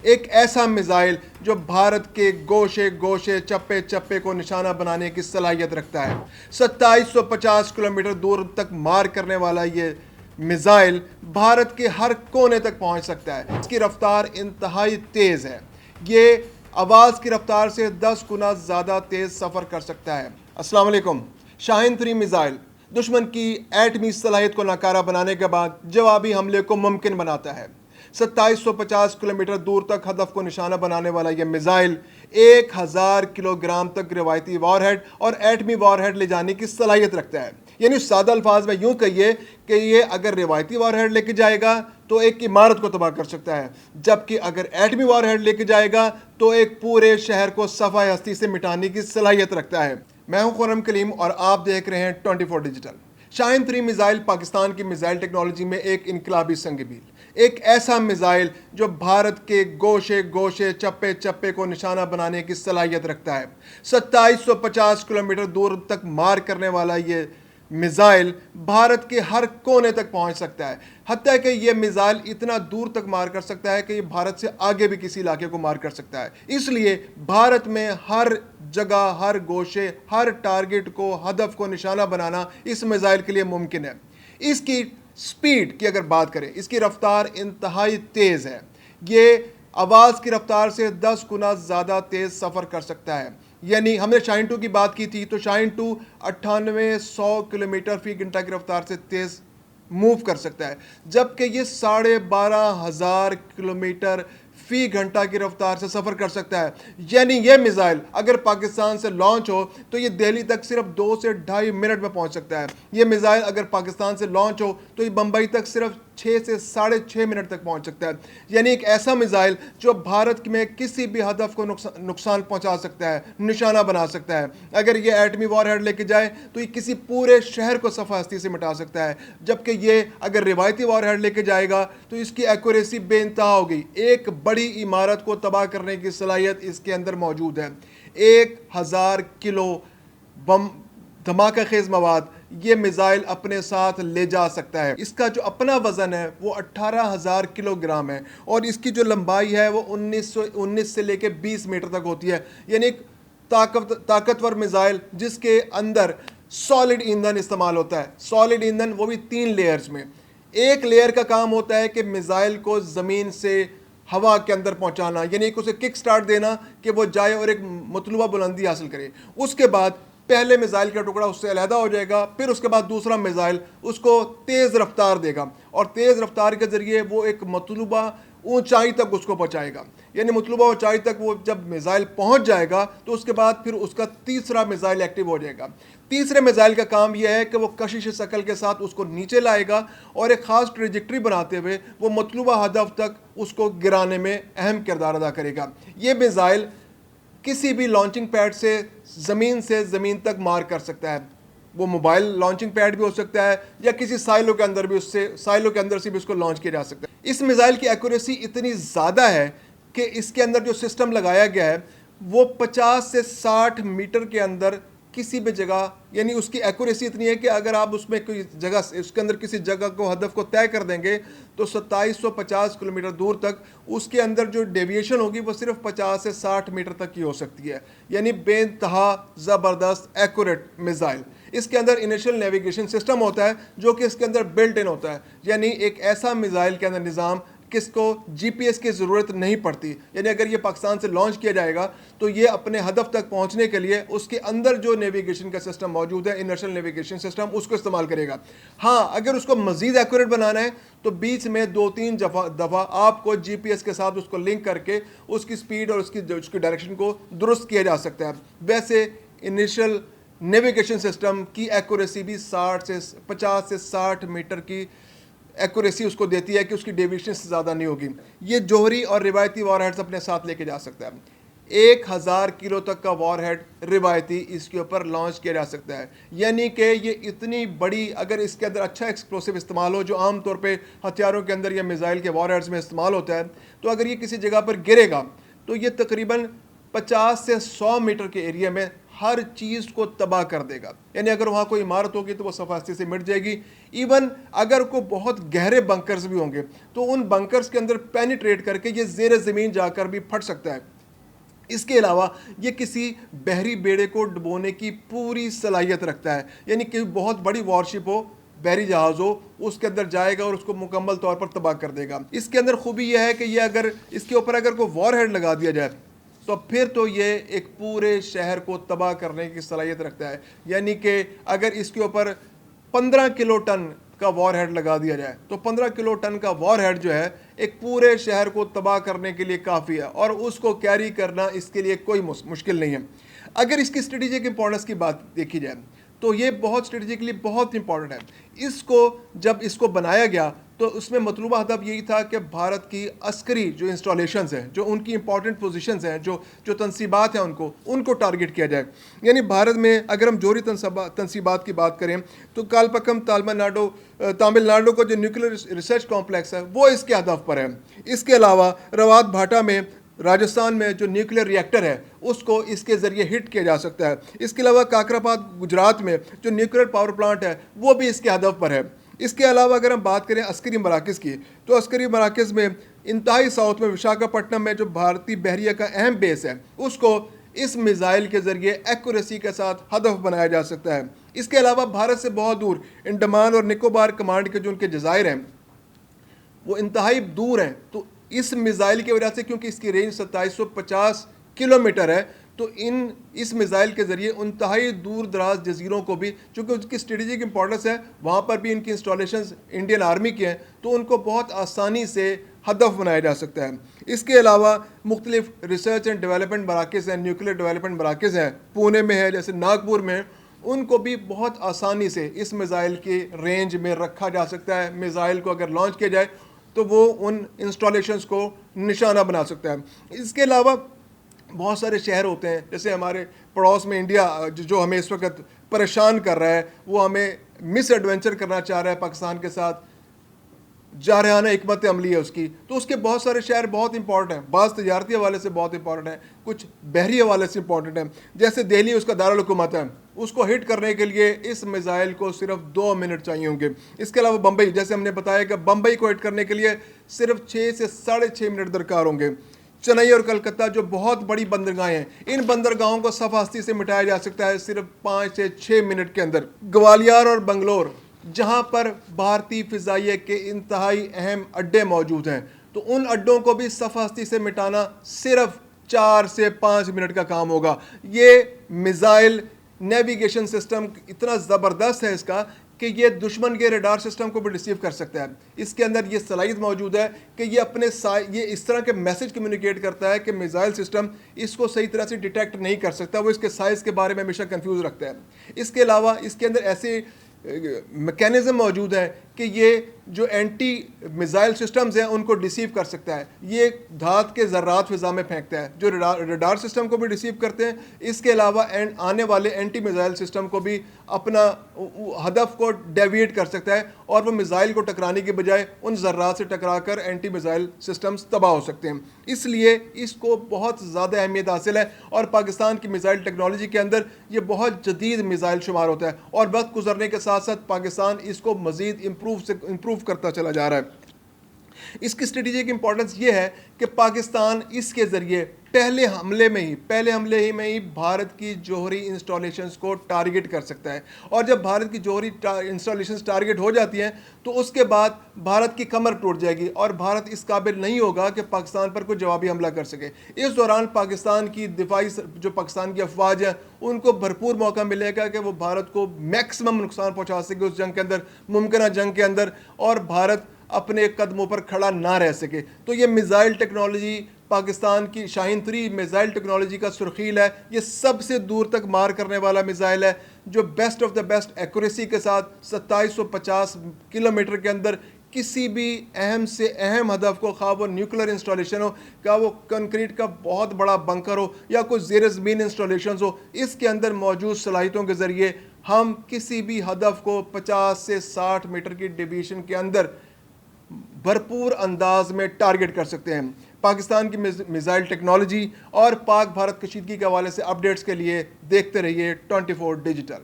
ایک ایسا میزائل جو بھارت کے گوشے گوشے چپے چپے کو نشانہ بنانے کی صلاحیت رکھتا ہے۔ 2750 کلومیٹر دور تک مار کرنے والا یہ میزائل بھارت کے ہر کونے تک پہنچ سکتا ہے۔ اس کی رفتار انتہائی تیز ہے۔ یہ آواز کی رفتار سے 10 گنا زیادہ تیز سفر کر سکتا ہے۔ السلام علیکم۔ شاہین 3 میزائل دشمن کی ایٹمی صلاحیت کو ناکارہ بنانے کے بعد جوابی حملے کو ممکن بناتا ہے۔ 2750 کلومیٹر دور تک ہدف کو نشانہ بنانے والا یہ میزائل 1000 کلو گرام تک روایتی وار ہیڈ اور ایٹمی وار ہیڈ لے جانے کی صلاحیت رکھتا ہے۔ یعنی سادہ الفاظ میں یوں کہیے کہ یہ اگر روایتی وار ہیڈ لے کے جائے گا تو ایک عمارت کو تباہ کر سکتا ہے، جبکہ اگر ایٹمی وار ہیڈ لے کے جائے گا تو ایک پورے شہر کو صفحہ ہستی سے مٹانے کی صلاحیت رکھتا ہے۔ میں ہوں خرم کلیم اور آپ دیکھ رہے ہیں 24 ڈیجیٹل۔ شاہین 3 میزائل پاکستان کی میزائل ٹیکنالوجی میں ایک انقلابی سنگ میل، ایک ایسا میزائل جو بھارت کے گوشے گوشے چپے چپے کو نشانہ بنانے کی صلاحیت رکھتا ہے۔ 2750 کلومیٹر دور تک مار کرنے والا یہ میزائل بھارت کے ہر کونے تک پہنچ سکتا ہے، حتیٰ کہ یہ میزائل اتنا دور تک مار کر سکتا ہے کہ یہ بھارت سے آگے بھی کسی علاقے کو مار کر سکتا ہے۔ اس لیے بھارت میں ہر جگہ، ہر گوشے، ہر ٹارگٹ کو، ہدف کو نشانہ بنانا اس میزائل کے لیے ممکن ہے۔ اس کی سپیڈ کی اگر بات کریں، اس کی رفتار انتہائی تیز ہے۔ یہ آواز کی رفتار سے 10 گنا زیادہ تیز سفر کر سکتا ہے۔ یعنی ہم نے شاہین 2 کی بات کی تھی تو شاہین 2 9800 کلومیٹر فی گھنٹہ کی رفتار سے تیز موو کر سکتا ہے، جبکہ یہ 12500 کلومیٹر فی گھنٹہ کی رفتار سے سفر کر سکتا ہے۔ یعنی یہ میزائل اگر پاکستان سے لانچ ہو تو یہ دہلی تک صرف 2 سے 2.5 منٹ میں پہنچ سکتا ہے۔ یہ میزائل اگر پاکستان سے لانچ ہو تو یہ بمبئی تک صرف 6 سے 6.5 منٹ تک پہنچ سکتا ہے۔ یعنی ایک ایسا میزائل جو بھارت میں کسی بھی ہدف کو نقصان پہنچا سکتا ہے، نشانہ بنا سکتا ہے۔ اگر یہ ایٹمی وار ہیڈ لے کے جائے تو یہ کسی پورے شہر کو صفحہ ہستی سے مٹا سکتا ہے، جبکہ یہ اگر روایتی وار ہیڈ لے کے جائے گا تو اس کی ایکوریسی بے انتہا ہوگی۔ ایک بڑی عمارت کو تباہ کرنے کی صلاحیت اس کے اندر موجود ہے۔ 1000 کلو بم دھماکہ خیز مواد یہ میزائل اپنے ساتھ لے جا سکتا ہے۔ اس کا جو اپنا وزن ہے وہ 18000 کلو گرام ہے اور اس کی جو لمبائی ہے وہ 19 سے لے کے 20 میٹر تک ہوتی ہے۔ یعنی ایک طاقتور میزائل جس کے اندر سالڈ ایندھن استعمال ہوتا ہے۔ سالڈ ایندھن وہ بھی 3 لیئرز میں۔ ایک لیئر کا کام ہوتا ہے کہ میزائل کو زمین سے ہوا کے اندر پہنچانا، یعنی ایک اسے کک سٹارٹ دینا کہ وہ جائے اور ایک مطلوبہ بلندی حاصل کرے۔ اس کے بعد پہلے میزائل کا ٹکڑا اس سے علیحدہ ہو جائے گا، پھر اس کے بعد دوسرا میزائل اس کو تیز رفتار دے گا اور تیز رفتار کے ذریعے وہ ایک مطلوبہ اونچائی تک اس کو پہنچائے گا۔ یعنی مطلوبہ اونچائی تک وہ جب میزائل پہنچ جائے گا تو اس کے بعد پھر اس کا تیسرا میزائل ایکٹیو ہو جائے گا۔ تیسرے میزائل کا کام یہ ہے کہ وہ کشش ثقل کے ساتھ اس کو نیچے لائے گا اور ایک خاص ٹریجیکٹری بناتے ہوئے وہ مطلوبہ ہدف تک اس کو گرانے میں اہم کردار ادا کرے گا۔ یہ میزائل کسی بھی لانچنگ پیڈ سے زمین تک مار کر سکتا ہے۔ وہ موبائل لانچنگ پیڈ بھی ہو سکتا ہے یا کسی سائلو کے اندر بھی سے بھی اس کو لانچ کیا جا سکتا ہے۔ اس میزائل کی ایکوریسی اتنی زیادہ ہے کہ اس کے اندر جو سسٹم لگایا گیا ہے وہ 50 سے 60 میٹر کے اندر کسی بھی جگہ، یعنی اس کی ایکوریسی اتنی ہے کہ اگر آپ اس میں کوئی جگہ، اس کے اندر کسی جگہ کو، ہدف کو طے کر دیں گے تو 2750 کلومیٹر دور تک اس کے اندر جو ڈیویشن ہوگی وہ صرف 50 سے 60 میٹر تک کی ہو سکتی ہے۔ یعنی بے انتہا زبردست ایکوریٹ میزائل۔ اس کے اندر انیشل نیویگیشن سسٹم ہوتا ہے جو کہ اس کے اندر بلٹ ان ہوتا ہے۔ یعنی ایک ایسا میزائل کے اندر نظام کس کو جی پی ایس کی ضرورت نہیں پڑتی۔ یعنی اگر یہ پاکستان سے لانچ کیا جائے گا تو یہ اپنے ہدف تک پہنچنے کے لیے اس کے اندر جو نیویگیشن کا سسٹم موجود ہے، انرشل نیویگیشن سسٹم، اس کو استعمال کرے گا۔ ہاں، اگر اس کو مزید ایکوریٹ بنانا ہے تو بیچ میں 2-3 دفعہ آپ کو جی پی ایس کے ساتھ اس کو لنک کر کے اس کی سپیڈ اور اس کی ڈائریکشن کو درست کیا جا سکتا ہے۔ ویسے انیشل نیویگیشن سسٹم کی ایکوریسی بھی 50 سے 60 میٹر کی ایکوریسی اس کو دیتی ہے کہ اس کی ڈیویشن سے زیادہ نہیں ہوگی۔ یہ جوہری اور روایتی وار ہیڈز اپنے ساتھ لے کے جا سکتا ہے۔ 1000 کلو تک کا وار ہیڈ روایتی اس کے اوپر لانچ کیا جا سکتا ہے۔ یعنی کہ یہ اتنی بڑی، اگر اس کے اندر اچھا ایکسپلوسیو استعمال ہو جو عام طور پہ ہتھیاروں کے اندر یا میزائل کے وار ہیڈز میں استعمال ہوتا ہے، تو اگر یہ کسی جگہ پر گرے گا تو یہ تقریباً 50 سے 100 میٹر کے ایریا میں ہر چیز کو تباہ کر دے گا. یعنی اگر وہاں کوئی عمارت ہوگی تو وہ صفاستی سے مٹ جائے گی. ایون اگر کوئی بہت گہرے بنکرز بھی ہوں گے تو ان بنکرز کے اندر پینیٹریٹ کر کے یہ زیر زمین جا کر بھی پھٹ سکتا ہے. اس کے علاوہ یہ کسی بحری بیڑے کو ڈبونے کی پوری صلاحیت رکھتا ہے. یعنی کہ بہت بڑی وارشپ ہو, بحری جہاز ہو, اس کے اندر جائے گا اور اس کو مکمل طور پر تباہ کر دے گا. اس کے اندر خوبی یہ ہے کہ یہ اگر اس کے اوپر اگر کوئی وار ہیڈ لگا دیا جائے تو پھر تو یہ ایک پورے شہر کو تباہ کرنے کی صلاحیت رکھتا ہے. یعنی کہ اگر اس کے اوپر 15 کلو ٹن کا وار ہیڈ لگا دیا جائے تو 15 کلو ٹن کا وار ہیڈ جو ہے ایک پورے شہر کو تباہ کرنے کے لیے کافی ہے, اور اس کو کیری کرنا اس کے لیے کوئی مشکل نہیں ہے. اگر اس کی اسٹریٹجک امپورٹنس کی بات دیکھی جائے تو یہ بہت اسٹریٹجکلی بہت امپورٹنٹ ہے. اس کو جب اس کو بنایا گیا تو اس میں مطلوبہ ہدف یہی تھا کہ بھارت کی عسکری جو انسٹالیشنز ہیں, جو ان کی امپورٹنٹ پوزیشنز ہیں, جو تنصیبات ہیں, ان کو ٹارگٹ کیا جائے. یعنی بھارت میں اگر ہم جوہری تنصیبات کی بات کریں تو کالپکم تامل ناڈو کو جو نیوکلیر ریسرچ کمپلیکس ہے وہ اس کے ہدف پر ہے. اس کے علاوہ روات بھاٹا میں راجستھان میں جو نیوکلیر ری ایکٹر ہے اس کو اس کے ذریعے ہٹ کیا جا سکتا ہے. اس کے علاوہ کاکراپات گجرات میں جو نیوکلیر پاور پلانٹ ہے وہ بھی اس کے ہدف پر ہے. اس کے علاوہ اگر ہم بات کریں عسکری مراکز کی تو عسکری مراکز میں انتہائی ساؤتھ میں وشاکھاپٹنم میں جو بھارتی بحریہ کا اہم بیس ہے اس کو اس میزائل کے ذریعے ایکوریسی کے ساتھ ہدف بنایا جا سکتا ہے. اس کے علاوہ بھارت سے بہت دور انڈمان اور نکوبار کمانڈ کے جو ان کے جزائر ہیں وہ انتہائی دور ہیں. تو اس میزائل کی وجہ سے, کیونکہ اس کی رینج 2750 کلومیٹر ہے, تو اس میزائل کے ذریعے انتہائی دور دراز جزیروں کو بھی, چونکہ اس کی اسٹریٹجک امپورٹنس ہے, وہاں پر بھی ان کی انسٹالیشنز انڈین آرمی کی ہیں, تو ان کو بہت آسانی سے ہدف بنایا جا سکتا ہے. اس کے علاوہ مختلف ریسرچ اینڈ ڈیولپمنٹ مراکز ہیں, نیوکلیر ڈیولپمنٹ مراکز ہیں, پونے میں ہے, جیسے ناگپور میں, ان کو بھی بہت آسانی سے اس میزائل کی رینج میں رکھا جا سکتا ہے. میزائل کو اگر لانچ کیا جائے تو وہ ان انسٹالیشنز کو نشانہ بنا سکتا ہے. اس کے علاوہ بہت سارے شہر ہوتے ہیں, جیسے ہمارے پڑوس میں انڈیا جو ہمیں اس وقت پریشان کر رہا ہے, وہ ہمیں مس ایڈونچر کرنا چاہ رہا ہے پاکستان کے ساتھ, جارحانہ حکمت عملی ہے اس کی. تو اس کے بہت سارے شہر بہت امپورٹنٹ ہیں, بعض تجارتی حوالے سے بہت امپورٹنٹ ہیں, کچھ بحری حوالے سے امپورٹنٹ ہیں. جیسے دہلی اس کا دارالحکومت ہے, اس کو ہٹ کرنے کے لیے اس میزائل کو صرف 2 منٹ چاہیے ہوں گے. اس کے علاوہ بمبئی, جیسے ہم نے بتایا کہ بمبئی کو ہٹ کرنے کے لیے صرف 6 سے 6.5 منٹ درکار ہوں گے. چنئی اور کلکتہ جو بہت بڑی بندرگاہیں ہیں, ان بندرگاہوں کو صفاستی سے مٹایا جا سکتا ہے صرف 5 سے 6 منٹ کے اندر. گوالیار اور بنگلور جہاں پر بھارتی فضائیہ کے انتہائی اہم اڈے موجود ہیں, تو ان اڈوں کو بھی صفاستی سے مٹانا صرف 4 سے 5 منٹ کا کام ہوگا. یہ میزائل نیویگیشن سسٹم اتنا زبردست ہے اس کا کہ یہ دشمن کے ریڈار سسٹم کو بھی ریسیو کر سکتا ہے. اس کے اندر یہ صلاحیت موجود ہے کہ یہ اس طرح کے میسج کمیونیکیٹ کرتا ہے کہ میزائل سسٹم اس کو صحیح طرح سے ڈیٹیکٹ نہیں کر سکتا, وہ اس کے سائز کے بارے میں ہمیشہ کنفیوز رکھتا ہے. اس کے علاوہ اس کے اندر ایسے میکینزم موجود ہے کہ یہ جو اینٹی میزائل سسٹمز ہیں ان کو ڈیسیو کر سکتا ہے. یہ دھات کے ذرات فضا میں پھینکتا ہے جو ریڈار سسٹم کو بھی ڈیسیو کرتے ہیں. اس کے علاوہ آنے والے اینٹی میزائل سسٹم کو بھی اپنا ہدف کو ڈیویٹ کر سکتا ہے, اور وہ میزائل کو ٹکرانے کے بجائے ان ذرات سے ٹکرا کر اینٹی میزائل سسٹمز تباہ ہو سکتے ہیں. اس لیے اس کو بہت زیادہ اہمیت حاصل ہے, اور پاکستان کی میزائل ٹیکنالوجی کے اندر یہ بہت جدید میزائل شمار ہوتا ہے, اور وقت گزرنے کے ساتھ ساتھ پاکستان اس کو مزید امپروو کرتا چلا جا رہا ہے. اس کی اسٹریٹجک امپورٹنس یہ ہے کہ پاکستان اس کے ذریعے پہلے حملے میں ہی بھارت کی جوہری انسٹالیشنز کو ٹارگٹ کر سکتا ہے. اور جب بھارت کی جوہری انسٹالیشنز ٹارگٹ ہو جاتی ہیں تو اس کے بعد بھارت کی کمر ٹوٹ جائے گی, اور بھارت اس قابل نہیں ہوگا کہ پاکستان پر کوئی جوابی حملہ کر سکے. اس دوران پاکستان کی دفاعی جو پاکستان کی افواج ہیں ان کو بھرپور موقع ملے گا کہ وہ بھارت کو میکسیمم نقصان پہنچا سکے اس جنگ کے اندر, ممکنہ جنگ کے اندر, اور بھارت اپنے قدموں پر کھڑا نہ رہ سکے. تو یہ میزائل ٹیکنالوجی پاکستان کی شاہین 3 میزائل ٹیکنالوجی کا سرخیل ہے. یہ سب سے دور تک مار کرنے والا میزائل ہے جو best of the best accuracy کے ساتھ 2750 کلومیٹر کے اندر کسی بھی اہم سے اہم ہدف کو, خواہ وہ نیوکلیر انسٹالیشن ہو, کا وہ کنکریٹ کا بہت بڑا بنکر ہو, یا کوئی زیر زمین انسٹالیشنز ہو, اس کے اندر موجود صلاحیتوں کے ذریعے ہم کسی بھی ہدف کو 50 سے 60 میٹر کی ڈیویشن کے اندر بھرپور انداز میں ٹارگٹ کر سکتے ہیں۔ پاکستان کی میزائل ٹیکنالوجی اور پاک بھارت کشیدگی کے حوالے سے اپڈیٹس کے لیے دیکھتے رہیے 24 ڈیجیٹل۔